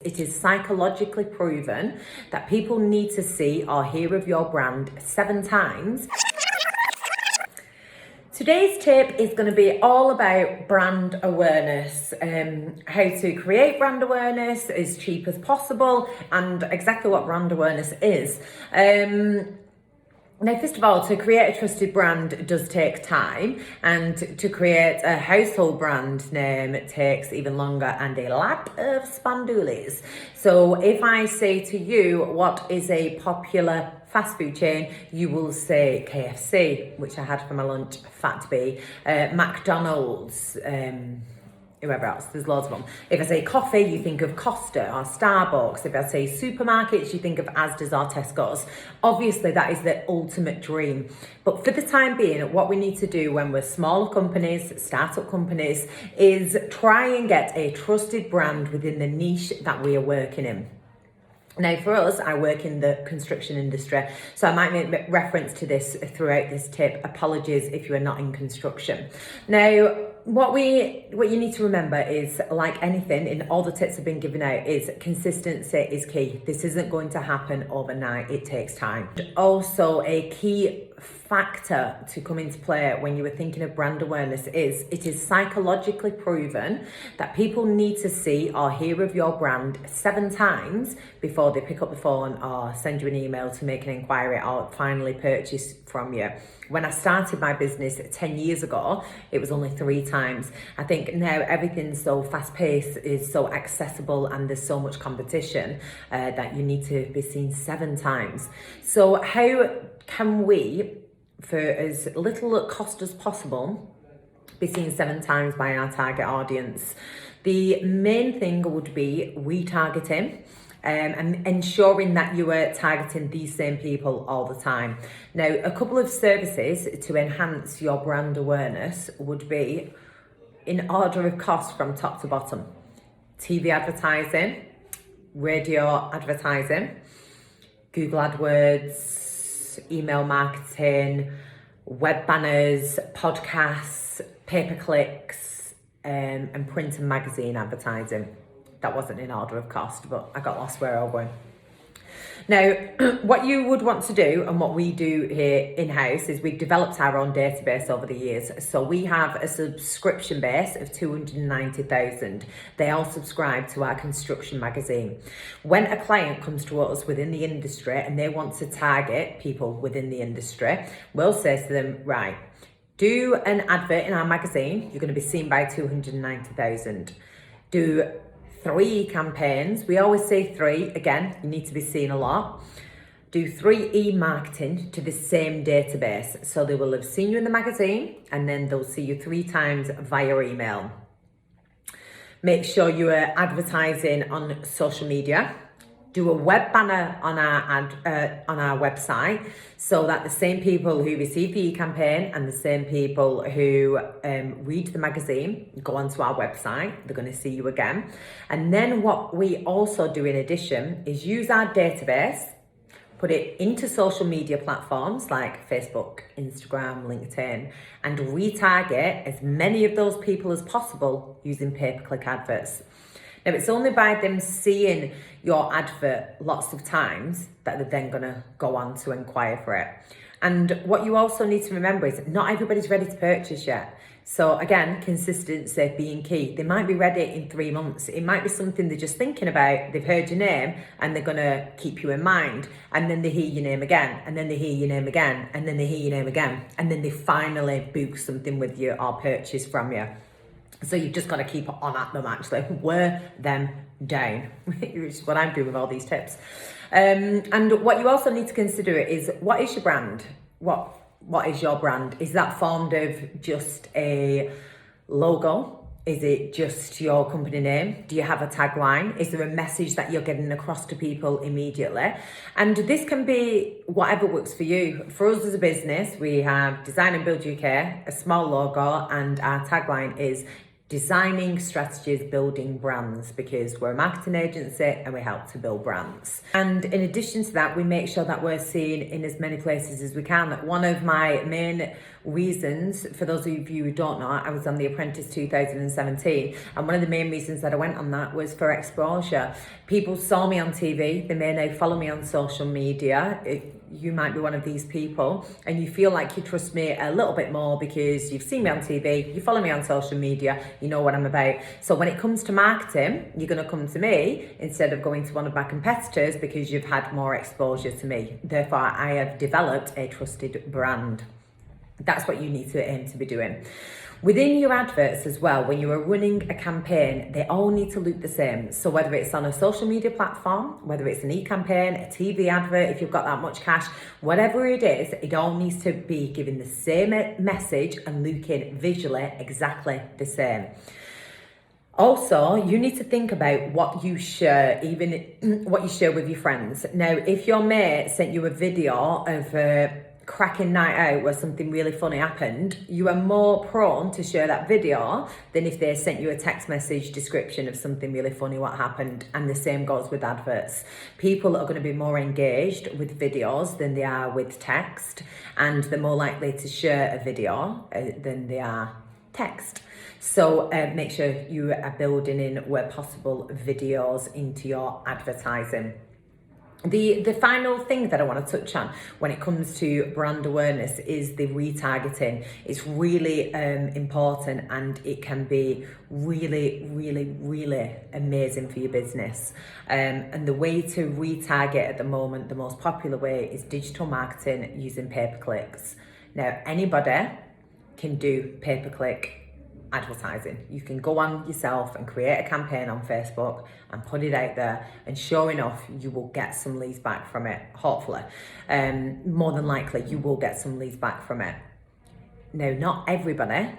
It is psychologically proven that people need to see or hear of your brand 7 times. Today's tip is going to be all about brand awareness, how to create brand awareness as cheap as possible, and exactly what brand awareness is. Now, first of all, to create a trusted brand does take time, and to create a household brand name takes even longer and a lot of spandoolies. So if I say to you, what is a popular fast food chain, you will say KFC, which I had for my lunch, Fat Bee, McDonald's, whoever else, there's loads of them. If I say coffee, you think of Costa or Starbucks. If I say supermarkets, you think of Asda's or Tesco's. Obviously, that is the ultimate dream. But for the time being, what we need to do when we're smaller companies, startup companies, is try and get a trusted brand within the niche that we are working in. Now, for us, I work in the construction industry, so I might make reference to this throughout this tip. Apologies if you are not in construction. Now, what you need to remember is, like anything, in all the tips I've been giving out, is consistency is key. This isn't going to happen overnight. It takes time. Also, a key factor to come into play when you were thinking of brand awareness is it is psychologically proven that people need to see or hear of your brand 7 times before they pick up the phone or send you an email to make an inquiry or finally purchase from you. When I started my business 10 years ago, it was only 3 times. I think now everything's so fast-paced, is so accessible, and there's so much competition that you need to be seen 7 times. So how can we, for as little cost as possible, be seen 7 times by our target audience? The main thing would be retargeting. And ensuring that you are targeting these same people all the time. Now, a couple of services to enhance your brand awareness would be, in order of cost from top to bottom: TV advertising, radio advertising, Google AdWords, email marketing, web banners, podcasts, pay-per-clicks, and print and magazine advertising. That wasn't in order of cost, but I got lost where I was going. Now, what you would want to do, and what we do here in-house, is we've developed our own database over the years. So we have a subscription base of 290,000. They all subscribe to our construction magazine. When a client comes to us within the industry and they want to target people within the industry, we'll say to them, right, do an advert in our magazine. You're going to be seen by 290,000. Do 3 campaigns. We always say 3. Again, you need to be seen a lot. Do 3 e-marketing to the same database. So they will have seen you in the magazine, and then they'll see you 3 times via email. Make sure you are advertising on social media. Do a web banner on our website, so that the same people who receive the e-campaign and the same people who read the magazine go onto our website. They're going to see you again. And then what we also do in addition is use our database, put it into social media platforms like Facebook, Instagram, LinkedIn, and retarget as many of those people as possible using pay-per-click adverts. Now, it's only by them seeing your advert lots of times that they're then going to go on to inquire for it. And what you also need to remember is not everybody's ready to purchase yet. So again, consistency being key. They might be ready in 3 months. It might be something they're just thinking about. They've heard your name and they're going to keep you in mind. And then they hear your name again. And then they hear your name again. And then they hear your name again. And then they finally book something with you or purchase from you. So you've just got to keep on at them, actually. Wear them down, which is what I'm doing with all these tips. And what you also need to consider is, what is your brand? What is your brand? Is that formed of just a logo? Is it just your company name? Do you have a tagline? Is there a message that you're getting across to people immediately? And this can be whatever works for you. For us as a business, we have Design and Build UK, a small logo, and our tagline is designing strategies, building brands, because we're a marketing agency and we help to build brands. And in addition to that, we make sure that we're seen in as many places as we can. One of my main reasons, for those of you who don't know, I was on The Apprentice 2017, and one of the main reasons that I went on that was for exposure. People saw me on TV, they may now follow me on social media. You might be one of these people and you feel like you trust me a little bit more because you've seen me on TV, you follow me on social media, you know what I'm about. So when it comes to marketing, you're going to come to me instead of going to one of my competitors because you've had more exposure to me. Therefore, I have developed a trusted brand. That's what you need to aim to be doing. Within your adverts as well, when you are running a campaign, they all need to look the same. So whether it's on a social media platform, whether it's an e-campaign, a TV advert, if you've got that much cash, whatever it is, it all needs to be giving the same message and looking visually exactly the same. Also, you need to think about what you share, even what you share with your friends. Now, if your mate sent you a video of a cracking night out where something really funny happened, you are more prone to share that video than if they sent you a text message description of something really funny what happened. And the same goes with adverts. People are going to be more engaged with videos than they are with text, and they're more likely to share a video than they are text. So make sure you are building in, where possible, videos into your advertising. The final thing that I want to touch on when it comes to brand awareness is the retargeting. It's really important, and it can be really, really, really amazing for your business. And the way to retarget at the moment, the most popular way, is digital marketing using pay-per-clicks. Now, anybody can do pay-per-click advertising. You can go on yourself and create a campaign on Facebook and put it out there, and sure enough, you will get some leads back from it, hopefully. More than likely, you will get some leads back from it. Now, not everybody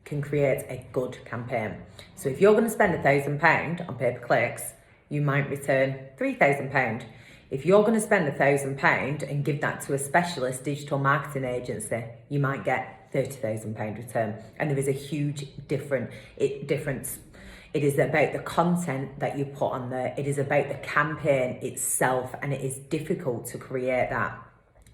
can create a good campaign. So if you're going to spend £1,000 on pay-per-clicks, you might return £3,000. If you're going to spend £1,000 and give that to a specialist digital marketing agency, you might get £30,000 return. And there is a huge difference. It is about the content that you put on there. It is about the campaign itself, and it is difficult to create that,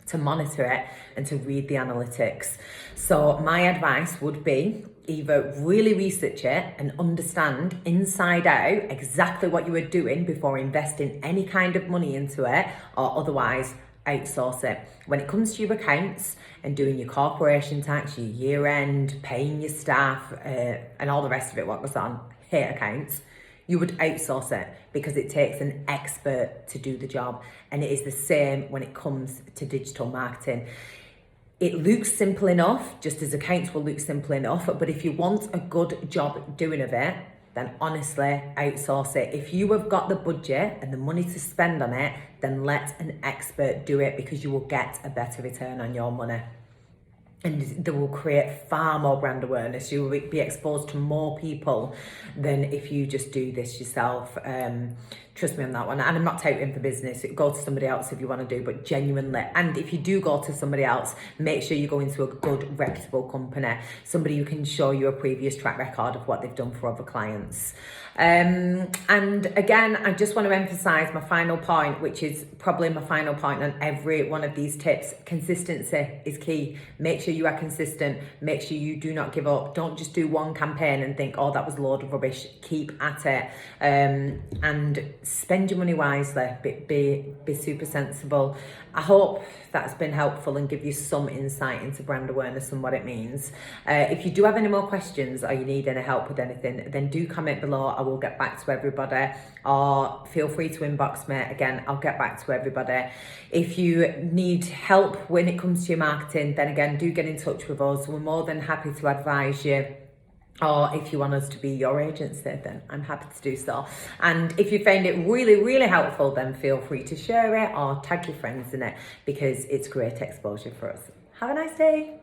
to monitor it, and to read the analytics. So my advice would be either really research it and understand inside out exactly what you are doing before investing any kind of money into it, or otherwise outsource it. When it comes to your accounts and doing your corporation tax, your year end, paying your staff, and all the rest of it, what goes on, hate accounts, you would outsource it because it takes an expert to do the job. And it is the same when it comes to digital marketing. It looks simple enough, just as accounts will look simple enough, but if you want a good job doing of it, then honestly, outsource it. If you have got the budget and the money to spend on it, then let an expert do it, because you will get a better return on your money. And they will create far more brand awareness. You will be exposed to more people than if you just do this yourself. Trust me on that one. And I'm not touting for business. Go to somebody else if you want to do, but genuinely. And if you do go to somebody else, make sure you go into a good, reputable company. Somebody who can show you a previous track record of what they've done for other clients. And again, I just want to emphasize my final point, which is probably my final point on every one of these tips. Consistency is key. Make sure you are consistent. Make sure you do not give up. Don't just do one campaign and think, oh, that was a load of rubbish. Keep at it. And spend your money wisely. Be super sensible. I hope that's been helpful and give you some insight into brand awareness and what it means. If you do have any more questions, or you need any help with anything, then do comment below. I will get back to everybody, or feel free to inbox me. Again, I'll get back to everybody. If you need help when it comes to your marketing, then again, do get in touch with us. We're more than happy to advise you. Or if you want us to be your agency, then I'm happy to do so. And if you found it really, really helpful, then feel free to share it or tag your friends in it, because it's great exposure for us. Have a nice day.